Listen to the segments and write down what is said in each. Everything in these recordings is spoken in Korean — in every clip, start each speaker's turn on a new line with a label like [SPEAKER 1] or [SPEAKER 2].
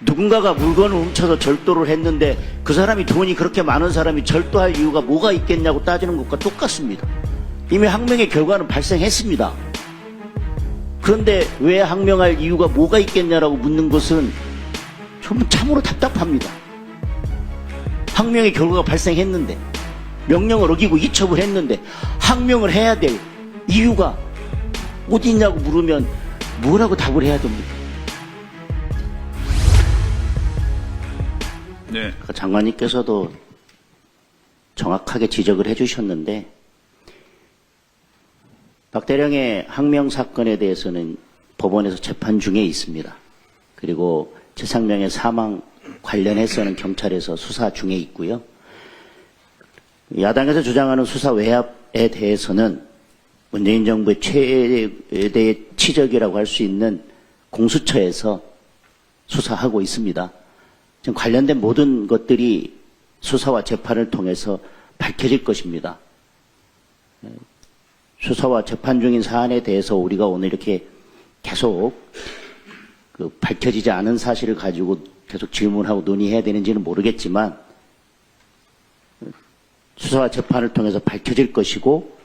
[SPEAKER 1] 누군가가 물건을 훔쳐서 절도를 했는데 그 사람이 돈이 그렇게 많은 사람이 절도할 이유가 뭐가 있겠냐고 따지는 것과 똑같습니다. 이미 항명의 결과는 발생했습니다. 그런데 왜 항명할 이유가 뭐가 있겠냐라고 묻는 것은 좀 참으로 답답합니다. 항명의 결과가 발생했는데, 명령을 어기고 이첩을 했는데 항명을 해야 될 이유가 어디 있냐고 물으면 뭐라고 답을 해야 됩니까?
[SPEAKER 2] 네.
[SPEAKER 1] 장관님께서도 정확하게 지적을 해주셨는데, 박대령의 항명 사건에 대해서는 법원에서 재판 중에 있습니다. 그리고 최상명의 사망 관련해서는 경찰에서 수사 중에 있고요. 야당에서 주장하는 수사 외압에 대해서는 문재인 정부의 최대의 치적이라고 할 수 있는 공수처에서 수사하고 있습니다. 지금 관련된 모든 것들이 수사와 재판을 통해서 밝혀질 것입니다. 수사와 재판 중인 사안에 대해서 우리가 오늘 이렇게 계속 밝혀지지 않은 사실을 가지고 계속 질문하고 논의해야 되는지는 모르겠지만, 수사와 재판을 통해서 밝혀질 것이고,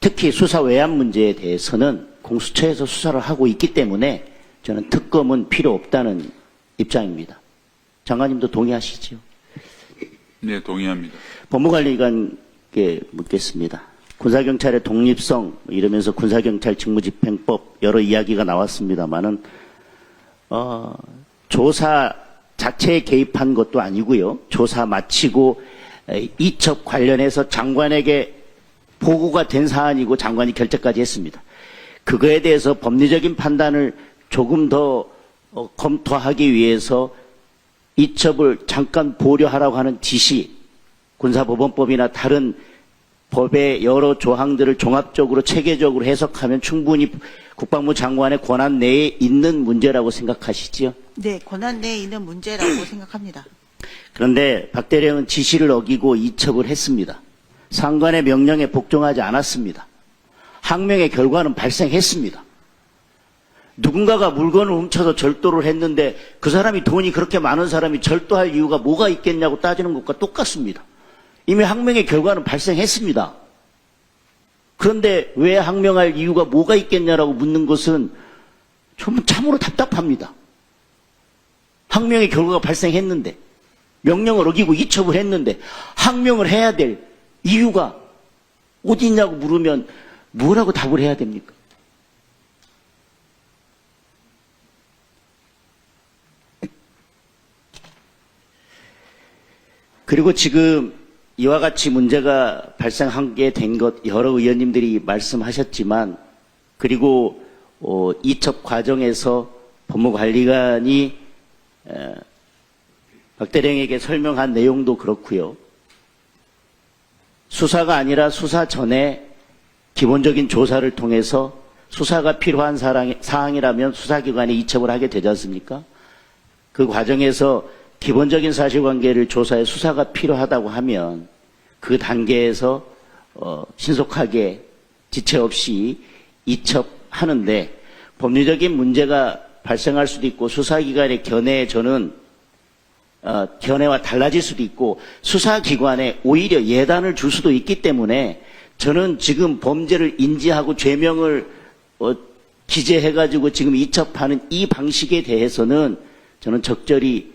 [SPEAKER 1] 특히 수사 외압 문제에 대해서는 공수처에서 수사를 하고 있기 때문에 저는 특검은 필요 없다는 입장입니다. 장관님도 동의하시죠?
[SPEAKER 2] 네, 동의합니다.
[SPEAKER 1] 법무관리관께 묻겠습니다. 군사경찰의 독립성 이러면서 군사경찰 직무집행법 여러 이야기가 나왔습니다만은 조사 자체에 개입한 것도 아니고요. 조사 마치고 이첩 관련해서 장관에게 보고가 된 사안이고 장관이 결재까지 했습니다. 그거에 대해서 법리적인 판단을 조금 더 검토하기 위해서 이첩을 잠깐 보류하라고 하는 지시, 군사법원법이나 다른 법의 여러 조항들을 종합적으로 체계적으로 해석하면 충분히 국방부 장관의 권한 내에 있는 문제라고 생각하시지요?
[SPEAKER 3] 네, 권한 내에 있는 문제라고 생각합니다.
[SPEAKER 1] 그런데 박 대령은 지시를 어기고 이첩을 했습니다. 상관의 명령에 복종하지 않았습니다. 항명의 결과는 발생했습니다. 누군가가 물건을 훔쳐서 절도를 했는데 그 사람이 돈이 그렇게 많은 사람이 절도할 이유가 뭐가 있겠냐고 따지는 것과 똑같습니다. 이미 항명의 결과는 발생했습니다. 그런데 왜 항명할 이유가 뭐가 있겠냐라고 묻는 것은 좀 참으로 답답합니다. 항명의 결과가 발생했는데, 명령을 어기고 이첩을 했는데 항명을 해야 될 이유가 어디 있냐고 물으면 뭐라고 답을 해야 됩니까? 그리고 지금 이와 같이 문제가 발생하게 된 것 여러 의원님들이 말씀하셨지만, 그리고 이첩 과정에서 법무관리관이 박 대령에게 설명한 내용도 그렇고요. 수사가 아니라 수사 전에 기본적인 조사를 통해서 수사가 필요한 사항이라면 수사기관에 이첩을 하게 되지 않습니까? 그 과정에서 기본적인 사실관계를 조사해 수사가 필요하다고 하면 그 단계에서 신속하게 지체 없이 이첩하는데, 법리적인 문제가 발생할 수도 있고 수사기관의 견해와 달라질 수도 있고 수사기관에 오히려 예단을 줄 수도 있기 때문에, 저는 지금 범죄를 인지하고 죄명을 기재해가지고 지금 이첩하는 이 방식에 대해서는 저는 적절히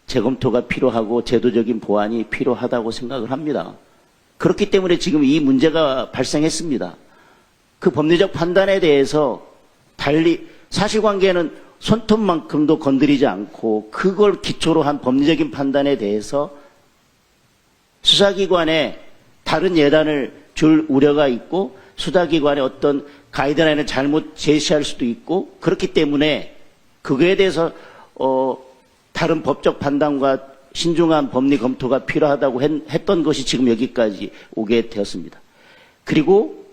[SPEAKER 1] 재검토가 필요하고 제도적인 보완이 필요하다고 생각을 합니다. 그렇기 때문에 지금 이 문제가 발생했습니다. 그 법리적 판단에 대해서 달리 사실관계는 손톱만큼도 건드리지 않고 그걸 기초로 한 법리적인 판단에 대해서 수사기관에 다른 예단을 줄 우려가 있고 수사기관의 어떤 가이드라인을 잘못 제시할 수도 있고, 그렇기 때문에 그거에 대해서 다른 법적 판단과 신중한 법리 검토가 필요하다고 했던 것이 지금 여기까지 오게 되었습니다. 그리고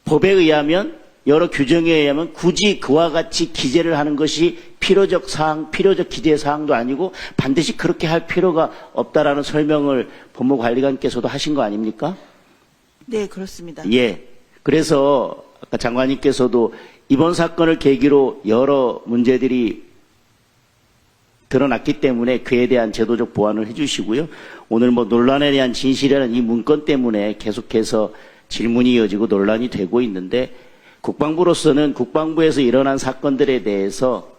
[SPEAKER 1] 법에 의하면, 여러 규정에 의하면 굳이 그와 같이 기재를 하는 것이 필요적 기재 사항도 아니고 반드시 그렇게 할 필요가 없다라는 설명을 법무관리관께서도 하신 거 아닙니까?
[SPEAKER 3] 네, 그렇습니다.
[SPEAKER 1] 예. 그래서 아까 장관님께서도 이번 사건을 계기로 여러 문제들이 드러났기 때문에 그에 대한 제도적 보완을 해주시고요. 오늘 뭐 논란에 대한 진실이라는 이 문건 때문에 계속해서 질문이 이어지고 논란이 되고 있는데 국방부로서는 국방부에서 일어난 사건들에 대해서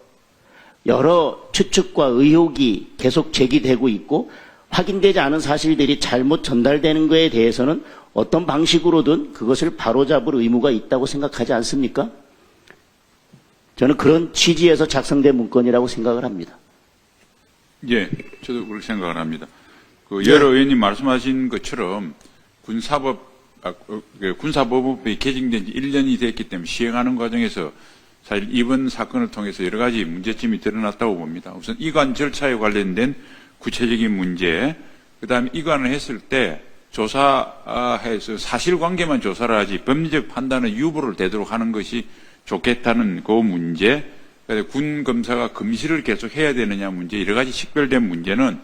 [SPEAKER 1] 여러 추측과 의혹이 계속 제기되고 있고 확인되지 않은 사실들이 잘못 전달되는 것에 대해서는 어떤 방식으로든 그것을 바로잡을 의무가 있다고 생각하지 않습니까? 저는 그런 취지에서 작성된 문건이라고 생각을 합니다.
[SPEAKER 2] 예, 저도 그렇게 생각을 합니다. 여러 의원님 말씀하신 것처럼 군사법이 개정된 지 1년이 됐기 때문에 시행하는 과정에서 사실 이번 사건을 통해서 여러 가지 문제점이 드러났다고 봅니다. 우선 이관 절차에 관련된 구체적인 문제, 그 다음에 이관을 했을 때 조사해서 사실관계만 조사를 하지 법리적 판단의 유보를 되도록 하는 것이 좋겠다는 그 문제, 군 검사가 검시를 계속 해야 되느냐 문제, 여러 가지 식별된 문제는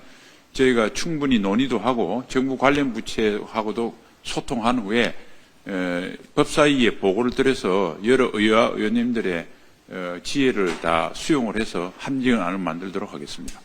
[SPEAKER 2] 저희가 충분히 논의도 하고 정부 관련 부처하고도 소통한 후에 법사위에 보고를 드려서 여러 의원님들의 지혜를 다 수용을 해서 함정안을 만들도록 하겠습니다.